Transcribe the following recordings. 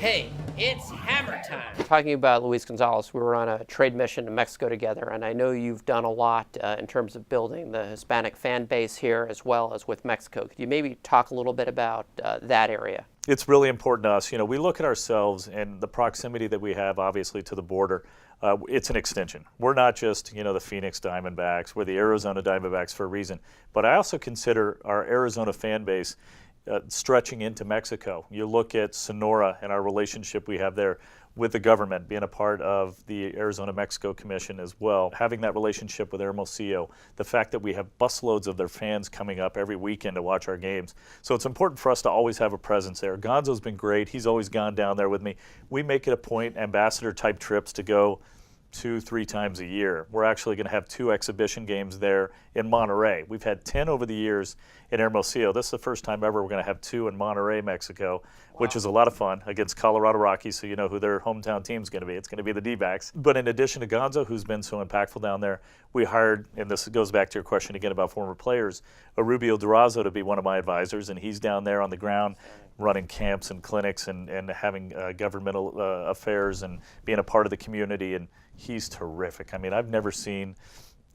Hey, it's hammer time. Talking about Luis Gonzalez, we were on a trade mission to Mexico together, and I know you've done a lot in terms of building the Hispanic fan base here as well as with Mexico. Could you maybe talk a little bit about that area? It's really important to us. We look at ourselves and the proximity that we have, obviously, to the border. It's an extension. We're not just, the Phoenix Diamondbacks. We're the Arizona Diamondbacks for a reason. But I also consider our Arizona fan base stretching into Mexico. You look at Sonora and our relationship we have there with the government, being a part of the Arizona-Mexico Commission as well, having that relationship with Hermosillo, the fact that we have busloads of their fans coming up every weekend to watch our games. So it's important for us to always have a presence there. Gonzo's been great. He's always gone down there with me. We make it a point, ambassador-type trips, to go 2-3 times a year. We're actually going to have 2 exhibition games there in Monterrey. We've had 10 over the years in Hermosillo. This is the first time ever we're going to have 2 in Monterrey, Mexico, which is a lot of fun, against Colorado Rockies, so you know who their hometown team's going to be. It's going to be the D-backs. But in addition to Gonzo, who's been so impactful down there, we hired, and this goes back to your question again about former players, Rubio Durazo to be one of my advisors, and he's down there on the ground running camps and clinics and having governmental affairs and being a part of the community, and he's terrific. I mean, I've never seen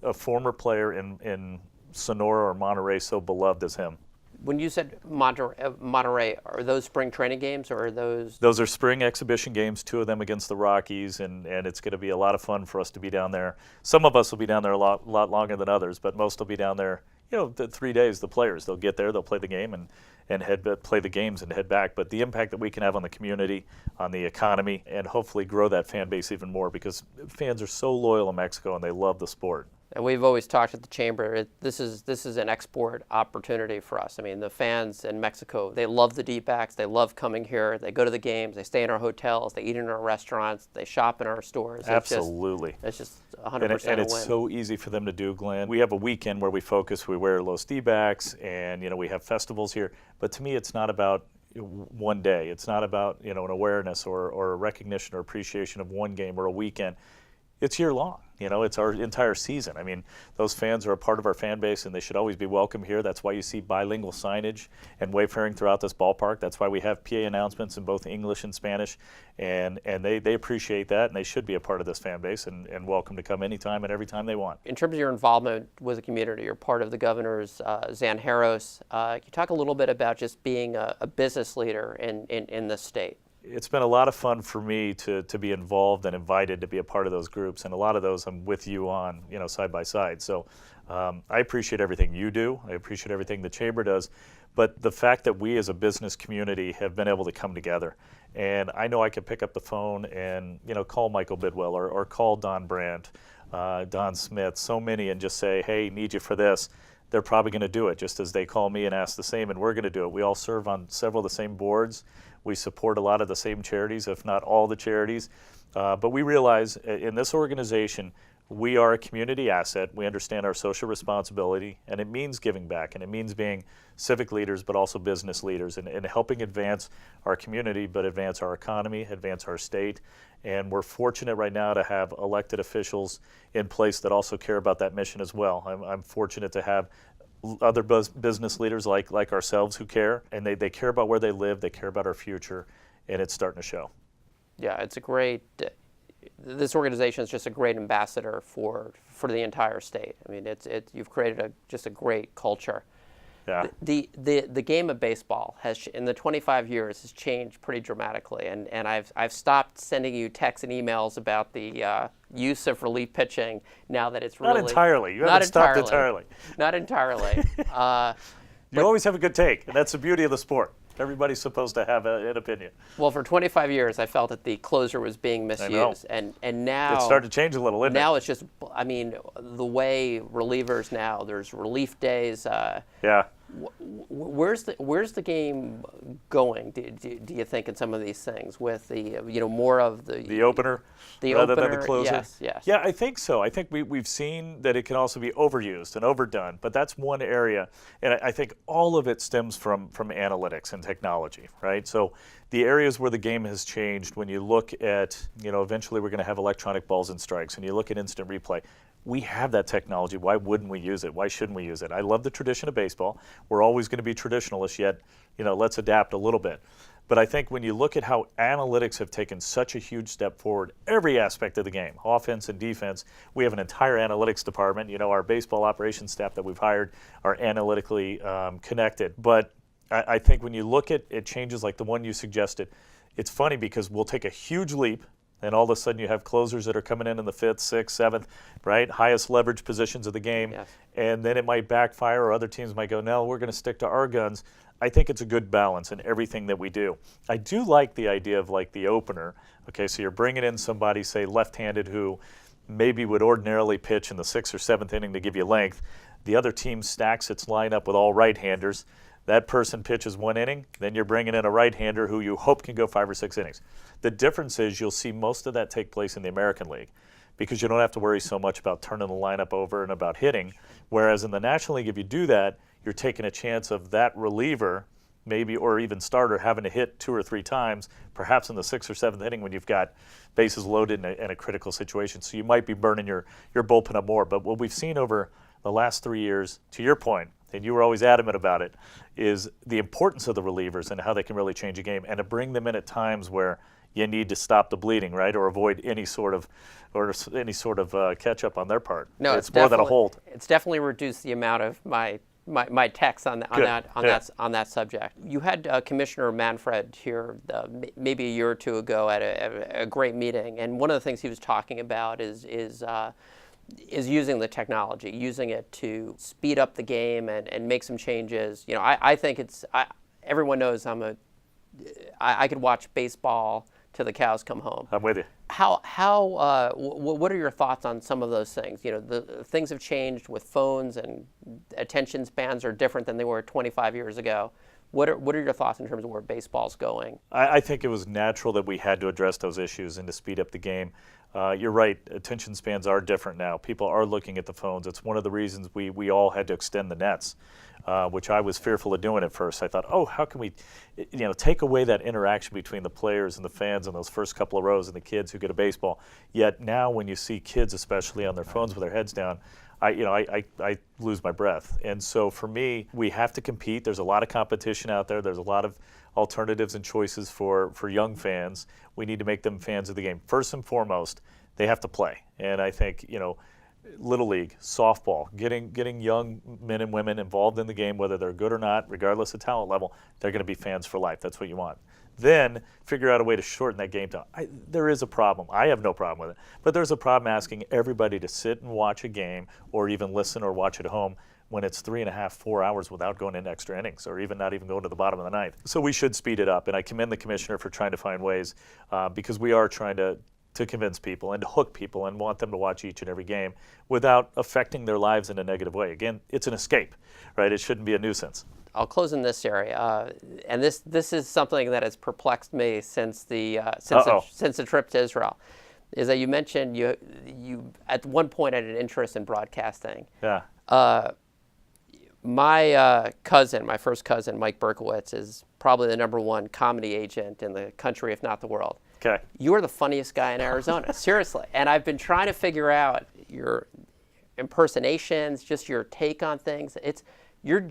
a former player in Sonora or Monterrey so beloved as him. When you said Monterrey, are those spring training games or are those? Those are spring exhibition games, 2 of them against the Rockies, and it's going to be a lot of fun for us to be down there. Some of us will be down there a lot longer than others, but most will be down there, the 3 days, the players. They'll get there, they'll play the game and play the games and head back. But the impact that we can have on the community, on the economy, and hopefully grow that fan base even more, because fans are so loyal in Mexico and they love the sport. And we've always talked at the Chamber, this is an export opportunity for us. I mean, the fans in Mexico, they love the D-backs, they love coming here, they go to the games, they stay in our hotels, they eat in our restaurants, they shop in our stores. Absolutely. It's just 100% and it's so easy for them to do, Glenn. We have a weekend where we focus, we wear Los D-backs, and we have festivals here. But to me, it's not about one day. It's not about an awareness or a recognition or appreciation of one game or a weekend. It's year long. It's our entire season. I mean, those fans are a part of our fan base, and they should always be welcome here. That's why you see bilingual signage and wayfaring throughout this ballpark. That's why we have PA announcements in both English and Spanish, and they appreciate that, and they should be a part of this fan base and welcome to come anytime and every time they want. In terms of your involvement with the community, you're part of the governor's Zanjeros. Can you talk a little bit about just being a business leader in this state? It's been a lot of fun for me to be involved and invited to be a part of those groups, and a lot of those I'm with you on, side by side. So I appreciate everything you do. I appreciate everything the Chamber does. But the fact that we as a business community have been able to come together, and I know I can pick up the phone and call Michael Bidwell or call Don Brandt, Don Smith, so many, and just say, hey, need you for this. They're probably going to do it, just as they call me and ask the same, and we're going to do it. We all serve on several of the same boards. We support a lot of the same charities, if not all the charities. But we realize in this organization, we are a community asset. We understand our social responsibility, and it means giving back, and it means being civic leaders, but also business leaders, and helping advance our community, but advance our economy, advance our state. And we're fortunate right now to have elected officials in place that also care about that mission as well. I'm fortunate to have other business leaders like ourselves who care, and they care about where they live, they care about our future, and it's starting to show. Yeah, it's a great, this organization is just a great ambassador for the entire state. I mean, you've created just a great culture. Yeah. The game of baseball has, in the 25 years, has changed pretty dramatically, and I've stopped sending you texts and emails about the use of relief pitching now that it's really not entirely. You haven't stopped entirely. Not entirely. You always have a good take, and that's the beauty of the sport. Everybody's supposed to have an opinion. Well, for 25 years, I felt that the closer was being misused, and now it's started to change a little. Now it's just, I mean, the way relievers now. There's relief days. Yeah. Where's the game going? Do you think in some of these things with the more of the opener rather than the closer? Yes. Yeah, I think so. I think we've seen that it can also be overused and overdone, but that's one area, and I think all of it stems from analytics and technology, right? So the areas where the game has changed, when you look at, eventually we're going to have electronic balls and strikes, and you look at instant replay. We have that technology. Why wouldn't we use it? Why shouldn't we use it? I love the tradition of baseball. We're always going to be traditionalists, yet, let's adapt a little bit. But I think when you look at how analytics have taken such a huge step forward, every aspect of the game, offense and defense, we have an entire analytics department. Our baseball operations staff that we've hired are analytically connected. But I think when you look at changes like the one you suggested, it's funny because we'll take a huge leap, and all of a sudden you have closers that are coming in the 5th, 6th, 7th, right? Highest leverage positions of the game. Yes. And then it might backfire, or other teams might go, no, we're going to stick to our guns. I think it's a good balance in everything that we do. I do like the idea of like the opener. Okay, so you're bringing in somebody, say left-handed, who maybe would ordinarily pitch in the 6th or 7th inning to give you length. The other team stacks its lineup with all right-handers. That person pitches 1 inning, then you're bringing in a right-hander who you hope can go 5 or 6 innings. The difference is you'll see most of that take place in the American League because you don't have to worry so much about turning the lineup over and about hitting, whereas in the National League, if you do that, you're taking a chance of that reliever, maybe, or even starter, having to hit 2 or 3 times, perhaps in the 6th or 7th inning when you've got bases loaded in a critical situation. So you might be burning your bullpen up more. But what we've seen over the last 3 years, to your point, and you were always adamant about it, is the importance of the relievers and how they can really change a game, and to bring them in at times where you need to stop the bleeding, right, or avoid any sort of catch up on their part. No, it's more than a hold. It's definitely reduced the amount of my texts on that subject. You had Commissioner Manfred here maybe a year or two ago at a great meeting, and one of the things he was talking about is using the technology, using it to speed up the game and make some changes. I think everyone knows I could watch baseball till the cows come home. I'm with you. What are your thoughts on some of those things? The things have changed with phones, and attention spans are different than they were 25 years ago. What are your thoughts in terms of where baseball's going? I think it was natural that we had to address those issues and to speed up the game. You're right, attention spans are different now. People are looking at the phones. It's one of the reasons we all had to extend the nets, which I was fearful of doing at first. I thought, how can we take away that interaction between the players and the fans in those first couple of rows and the kids who get a baseball. Yet now when you see kids especially on their phones with their heads down, I lose my breath. And so for me, we have to compete. There's a lot of competition out there. There's a lot of alternatives and choices for young fans. We need to make them fans of the game. First and foremost, they have to play. And I think, Little League, softball, getting young men and women involved in the game, whether they're good or not, regardless of talent level, they're going to be fans for life. That's what you want. Then figure out a way to shorten that game down. There is a problem. I have no problem with it. But there's a problem asking everybody to sit and watch a game or even listen or watch at home when it's 3.5, 4 hours without going into extra innings or not even going to the bottom of the ninth. So we should speed it up. And I commend the commissioner for trying to find ways because we are trying to convince people and to hook people and want them to watch each and every game without affecting their lives in a negative way. Again, it's an escape, right? It shouldn't be a nuisance. I'll close in this area, and this is something that has perplexed me since the trip to Israel. Is that you mentioned you at one point had an interest in broadcasting. Yeah. My first cousin, Mike Berkowitz, is probably the #1 comedy agent in the country, if not the world. Okay. You are the funniest guy in Arizona, seriously. And I've been trying to figure out your impersonations, just your take on things. You're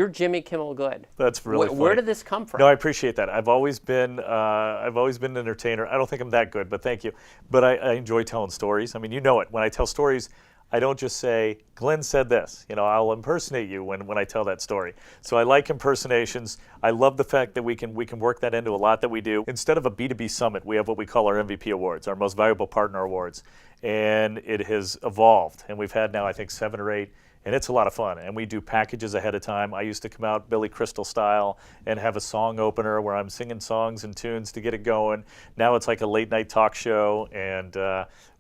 Jimmy Kimmel good. That's really funny. Where did this come from? No, I appreciate that. I've always been an entertainer. I don't think I'm that good, but thank you. But I enjoy telling stories. I mean, you know it. When I tell stories, I don't just say, Glenn said this. I'll impersonate you when I tell that story. So I like impersonations. I love the fact that we can work that into a lot that we do. Instead of a B2B summit, we have what we call our MVP awards, our most valuable partner awards. And it has evolved. And we've had now, I think, 7 or 8. And it's a lot of fun. And we do packages ahead of time. I used to come out Billy Crystal style and have a song opener where I'm singing songs and tunes to get it going. Now it's like a late night talk show. And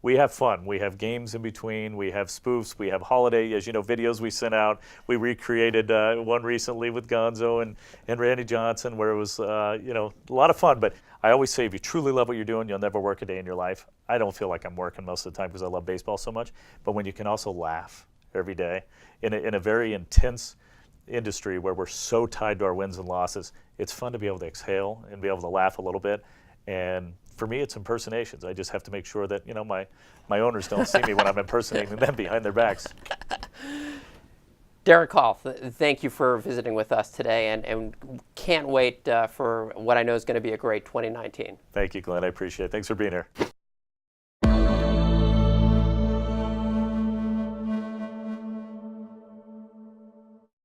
we have fun. We have games in between. We have spoofs. We have holiday, as you know, videos we sent out. We recreated one recently with Gonzo and Randy Johnson where it was, a lot of fun. But I always say if you truly love what you're doing, you'll never work a day in your life. I don't feel like I'm working most of the time because I love baseball so much. But when you can also laugh every day in a very intense industry where we're so tied to our wins and losses, it's fun to be able to exhale and be able to laugh a little bit. And for me, it's impersonations. I just have to make sure that my owners don't see me when I'm impersonating them behind their backs. Derrick Hall, thank you for visiting with us today, and can't wait for what I know is going to be a great 2019. Thank you, Glenn. I appreciate it. Thanks for being here.